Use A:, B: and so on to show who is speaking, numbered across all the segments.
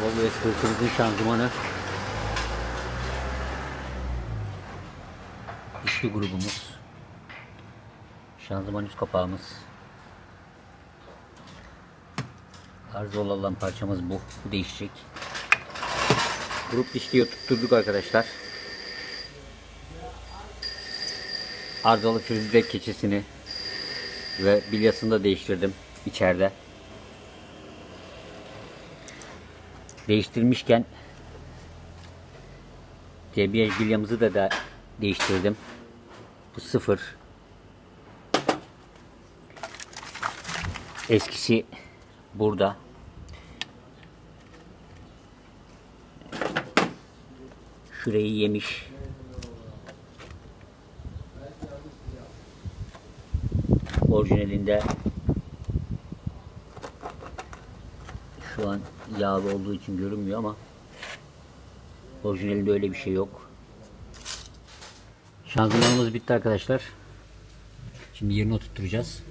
A: Volvo S40'ın şanzımanı. Üçlü grubumuz. Şanzıman üst kapağımız. Arızalı olan parçamız bu. Bu değişecek. Grup dişliği tutturduk arkadaşlar. Arızalı frizider keçesini ve bilyasını da değiştirdim içeride. Değiştirmişken debriyaj bilyamızı da değiştirdim. Bu sıfır. Eskisi burada. Şurayı yemiş. Orijinalinde şu an yağlı olduğu için görünmüyor ama orijinalinde öyle bir şey yok. Şanzımanımız bitti arkadaşlar. Şimdi yerine oturtacağız.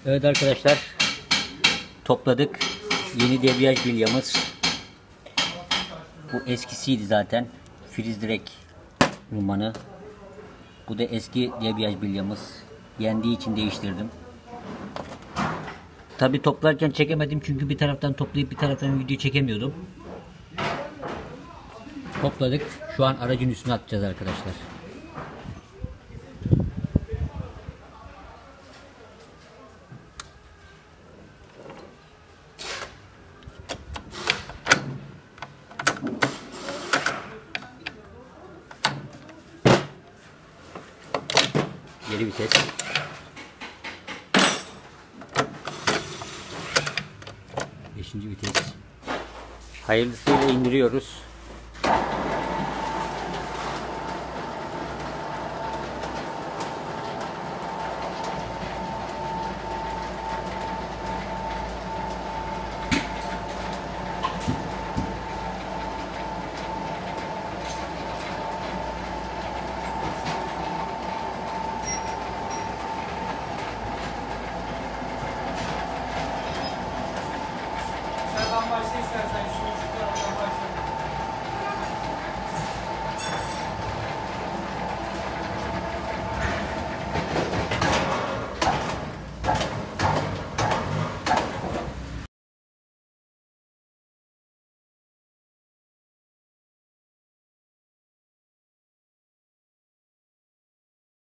A: Evet arkadaşlar, topladık. Yeni debriyaj bilyamız. Bu eskisiydi zaten. Friz direkt rumanı. Bu da eski debriyaj bilyamız. Yendiği için değiştirdim. Tabi toplarken çekemedim çünkü bir taraftan toplayıp bir taraftan video çekemiyordum. Topladık. Şu an aracın üstüne atacağız arkadaşlar. Geri vites. Beşinci vites. Hayırlısıyla indiriyoruz.